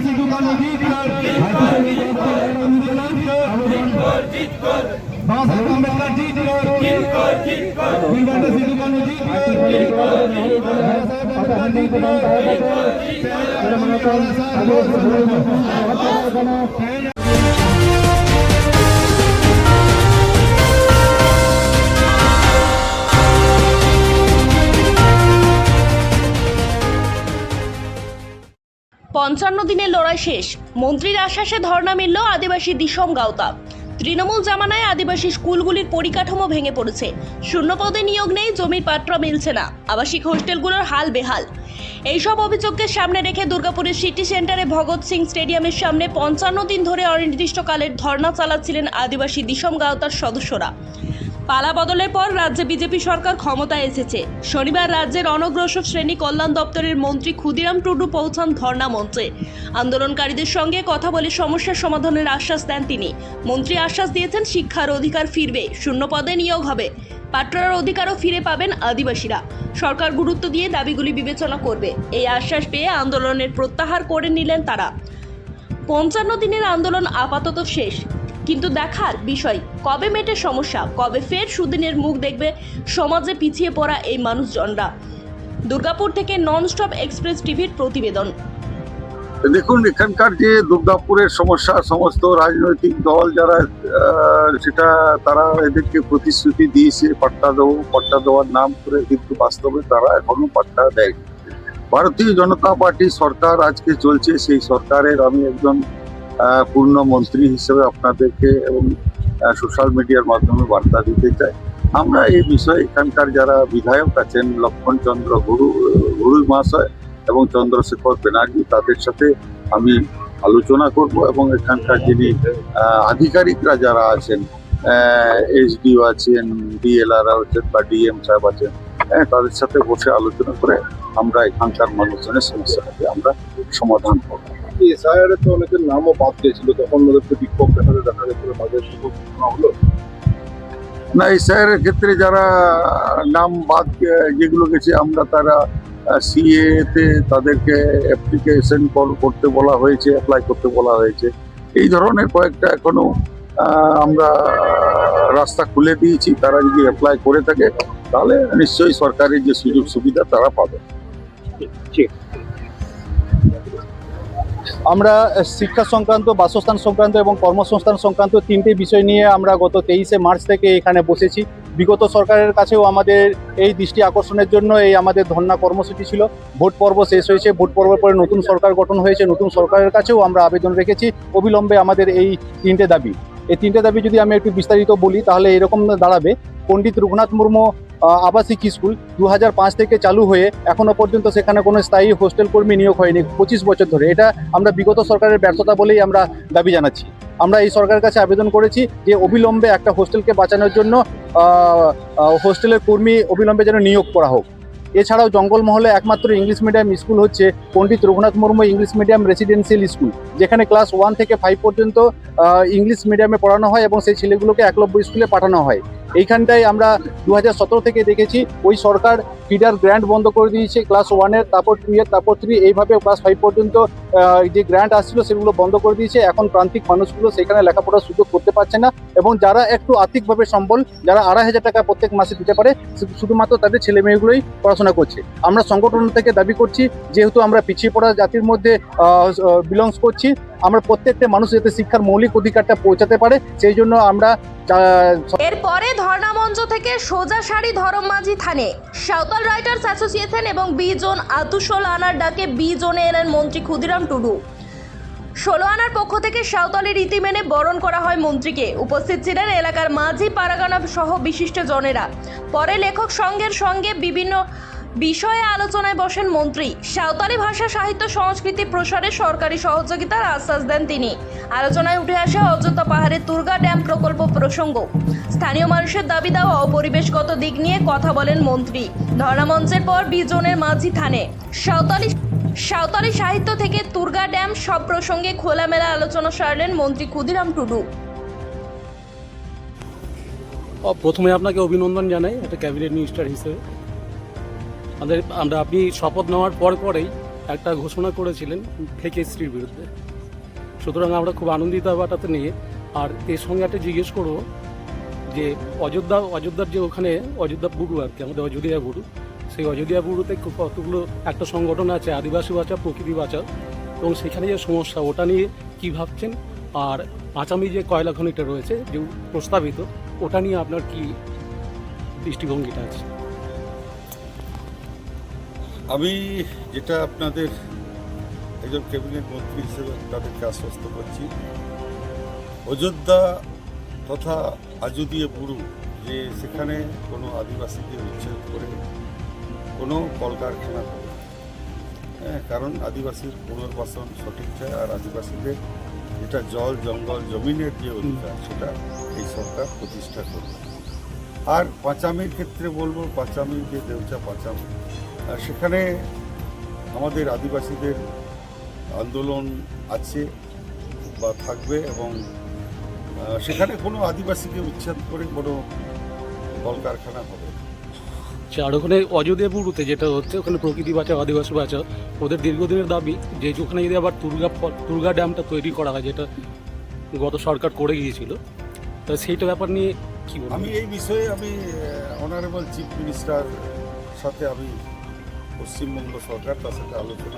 সিধু কানু জিত কর बाबा साहेब अम्बेडकर जीत कर बीरबंटा सिद्धू कानू जीत कर পঞ্চান্ন দিনের লড়াই শেষ। মন্ত্রীর আশ্বাসে ধর্ণা মিলল আদিবাসী দিসম গাঁওতা। তৃণমূল জামানায় আদিবাসী স্কুলগুলির পরিকাঠামো ভেঙে পড়েছে, শূন্য পদে নিয়োগ নেই, জমির পাট্রা মিলছে না, আবাসিক হোস্টেলগুলোর হাল বেহাল। এইসব অভিযোগকে সামনে রেখে দুর্গাপুরের সিটি সেন্টারে ভগৎ সিং স্টেডিয়ামের সামনে ৫৫ দিন ধরে অনির্দিষ্টকালের ধর্ণা চালাচ্ছিলেন আদিবাসী দিসম গাঁওতার সদস্যরা। পালা বদলের পর রাজ্যে বিজেপি সরকার ক্ষমতায় এসেছে। শনিবার রাজ্যের অনগ্রসর শ্রেণী কল্যাণ দপ্তরের মন্ত্রী ক্ষুদিরাম টুডু পৌঁছান ধর্ণা মঞ্চে। আন্দোলনকারীদের সঙ্গে কথা বলে সমস্যার সমাধানের আশ্বাস দেন তিনি। মন্ত্রী আশ্বাস দিয়েছেন শিক্ষার অধিকার ফিরবে, শূন্য পদে নিয়োগ হবে, পাট্রার অধিকারও ফিরে পাবেন আদিবাসীরা। সরকার গুরুত্ব দিয়ে দাবিগুলি বিবেচনা করবে। এই আশ্বাস পেয়ে আন্দোলনের প্রত্যাহার করে নিলেন তারা। ৫৫ দিনের আন্দোলন আপাতত শেষ, কিন্তু দেখার বিষয় কবে মেটে সমস্যা, কবে ফের সুদিনের মুখ দেখবে সমাজে পিছিয়ে পড়া এই মানুষজনরা। দুর্গাপুর থেকে ননস্টপ এক্সপ্রেস টিভির প্রতিবেদন। দেখুন, এখানকার যে দুর্গাপুরের সমস্যা, সমস্ত রাজনৈতিক দল যারা সেটা তারা এদেরকে প্রতিশ্রুতি দিয়েছে পাট্টা দেওয়ার নাম করে, কিন্তু বাস্তবে তারা এখনো পাট্টা দেয়। ভারতীয় জনতা পার্টি সরকার আজকে চলছে, সেই সরকারের আমি একজন পূর্ণ মন্ত্রী হিসেবে আপনাদেরকে এবং সোশ্যাল মিডিয়ার মাধ্যমে বার্তা দিতে চাই। আমরা এই বিষয়ে এখানকার যারা বিধায়ক আছেন, লক্ষণ চন্দ্র গুরু মহাশয় এবং চন্দ্রশেখর ব্যানার্জি, তাদের সাথে আমি আলোচনা করব এবং এখানকার যিনি আধিকারিকরা যারা আছেন, এসডিও আছেন, ডিএলআর আছেন বা ডিএম সাহেব আছেন, তাদের সাথে বসে আলোচনা করে আমরা এখানকার মানুষজনের সমস্যাটাকে আমরা সমাধান করব। এসআইআরে তো অনেকের নামও বাদ দিয়েছিল, তখন ওদেরকে বিক্ষোভ দেখাতে দেখা যাচ্ছিল, তাদের সুযোগ হলো না। এসআইআর ক্ষেত্রে যারা নাম বাদ যেগুলো গেছে, আমরা তারা সিএ তে তাদেরকে অ্যাপ্লিকেশন করতে বলা হয়েছে, অ্যাপ্লাই করতে বলা হয়েছে। এই ধরনের কয়েকটা এখনো আমরা রাস্তা খুলে দিয়েছি। তারা যদি অ্যাপ্লাই করে থাকে তাহলে নিশ্চয়ই সরকারের যে সুযোগ সুবিধা তারা পাবে। আমরা শিক্ষা সংক্রান্ত, বাসস্থান সংক্রান্ত এবং কর্মসংস্থান সংক্রান্ত তিনটে বিষয় নিয়ে আমরা গত 23শে মার্চ থেকে এখানে বসেছি। বিগত সরকারের কাছেও আমাদের এই দৃষ্টি আকর্ষণের জন্য এই আমাদের ধর্ণা কর্মসূচি ছিল। ভোট পর্ব শেষ হয়েছে, ভোট পর্বের পরে নতুন সরকার গঠন হয়েছে, নতুন সরকারের কাছেও আমরা আবেদন রেখেছি অবিলম্বে আমাদের এই তিনটে দাবি। এই তিনটে দাবি যদি আমি একটু বিস্তারিত বলি তাহলে এরকম দাঁড়াবে। পণ্ডিত রঘুনাথ মুর্মু আবাসিক স্কুল 2005 থেকে চালু হয়ে এখনো পর্যন্ত সেখানে কোনো স্থায়ী হোস্টেল কর্মী নিয়োগ হয়নি 25 বছর ধরে। এটা আমরা বিগত সরকারের ব্যর্থতা বলেই আমরা দাবি জানাচ্ছি। আমরা এই সরকারের কাছে আবেদন করেছি যে অবিলম্বে একটা হোস্টেলকে বাঁচানোর জন্য হোস্টেলের কর্মী অবিলম্বে যেন নিয়োগ করা হোক। এছাড়াও জঙ্গলমহলে একমাত্র ইংলিশ মিডিয়াম স্কুল হচ্ছে Pandit Raghunath Murmu English medium residential school, যেখানে ক্লাস 1 থেকে 5 পর্যন্ত ইংলিশ মিডিয়ামে পড়ানো হয় এবং সেই ছেলেগুলোকে একলব্য স্কুলে পাঠানো হয়। এইখানটায় আমরা 2017 থেকে দেখেছি ওই সরকার ফিডার গ্র্যান্ট বন্ধ করে দিয়েছে ক্লাস 1-এর, তারপর 2-এর, তারপর 3, এইভাবে ক্লাস 5 পর্যন্ত যে গ্র্যান্ট আসছিল সেগুলো বন্ধ করে দিয়েছে। এখন প্রান্তিক মানুষগুলো সেখানে লেখাপড়ার সুযোগ করতে পারছে না এবং যারা একটু আর্থিকভাবে সম্বল, যারা 2,500 টাকা প্রত্যেক মাসে দিতে পারে, শুধুমাত্র তাদের ছেলে মেয়েগুলোই পড়াশোনা করছে। আমরা সংগঠন থেকে দাবি করছি, যেহেতু আমরা পিছিয়ে পড়া জাতির মধ্যে বিলংস করছি, আমরা প্রত্যেকটা মানুষ যাতে শিক্ষার মৌলিক অধিকারটা পৌঁছাতে পারে, সেই জন্য আমরা এরপরে ধর্ণা মঞ্চ থেকে সোজা সারি ধরমমাঝি থানে। সাঁওতাল রাইটার্স অ্যাসোসিয়েশন এবং বি জোন আতুশোল আনার ডাকে বি জোনে এলেন মন্ত্রী ক্ষুদিরাম টুডু। 16 আনার পক্ষ থেকে সাঁওতালি রীতি মেনে বরণ করা হয় মন্ত্রীকে। উপস্থিত ছিলেন এলাকার মাঝি, পারাগানা সহ বিশিষ্ট জনেরা। পরে লেখক সংঘের সঙ্গে বিভিন্ন বিষয়ে আলোচনায় বসেন মন্ত্রী। সাঁওতালি ভাষা, সাহিত্য, সংস্কৃতি প্রসারে সরকারি সহযোগিতার আশ্বাস দেন তিনি। আলোচনায় উঠে আসে অযোধ্যা পাহাড়ের তুর্গা ড্যাম প্রকল্প প্রসঙ্গ। স্থানীয় মানুষের দাবি দেওয়া ও পরিবেশগত দিক নিয়ে কথা বলেন মন্ত্রী। ধর্ণা মঞ্চের পর বি জোনের মাঝি থানে সাঁওতালি সাহিত্য থেকে তুর্গা ড্যাম সব প্রসঙ্গে খোলামেলা আলোচনা সারলেন মন্ত্রী ক্ষুদিরাম টুডু। প্রথমে আপনাকে অভিনন্দন জানাই একটা ক্যাবিনেট মিনিস্টার হিসেবে। আপনি শপথ নেওয়ার পরেই একটা ঘোষণা করেছিলেন ফেক হিস্ট্রির বিরুদ্ধে। সুতরাং আমরা খুব আনন্দিত ব্যাপারটাতে নিয়ে। আর এর সঙ্গে একটা জিজ্ঞেস করবো যে অযোধ্যার যে ওখানে অযোধ্যা বুড়ু আর কি, আমাদের অযোধ্যা বুড়ু, সেই অযোধ্যা বুড়ুতে কতগুলো একটা সংগঠন আছে আদিবাসী বাঁচাও প্রকৃতি বাঁচাও, এবং সেখানে যে সমস্যা ওটা নিয়ে কী ভাবছেন? আর আচামি যে কয়লা খনিটা রয়েছে যে প্রস্তাবিত, ওটা নিয়ে আপনার কি দৃষ্টিভঙ্গিটা আছে? আমি যেটা আপনাদের একজন ক্যাবিনেট মন্ত্রী হিসেবে তাদেরকে আশ্বস্ত করছি, অযোধ্যা তথা আজুদিয়ে বুড়ু যে সেখানে কোনো আদিবাসীকে উচ্ছেদ করে কোনো কলকারখানা হবে, হ্যাঁ, কারণ আদিবাসীর পুনর্বাসন সঠিক চায়। আর আদিবাসীদের যেটা জল জঙ্গল জমিনের যে অধিকার সেটা এই সরকার প্রতিষ্ঠা করবে। আর পাঁচামির ক্ষেত্রে বলবো, পাঁচামির যে দেউচা পাঁচামি, সেখানে আমাদের আদিবাসীদের আন্দোলন আছে বা থাকবে, এবং সেখানে কোনো আদিবাসীকে উচ্ছেদ করে কোনো কলকারখানা হবে না। আর ওখানে অযোধ্যা বুড়ুতে যেটা হচ্ছে, ওখানে প্রকৃতি বাঁচাও আদিবাসী বাঁচাও ওদের দীর্ঘদিনের দাবি যে ওখানে যদি আবার তুর্গা ড্যামটা তৈরি করা হয়, যেটা গত সরকার করে গিয়েছিল, তা সেইটা ব্যাপার নিয়ে কী বলবো? আমি এই বিষয়ে আমি অনারেবল চিফ মিনিস্টার সাথে আমি পশ্চিমবঙ্গ সরকার তার সাথে আলোচনা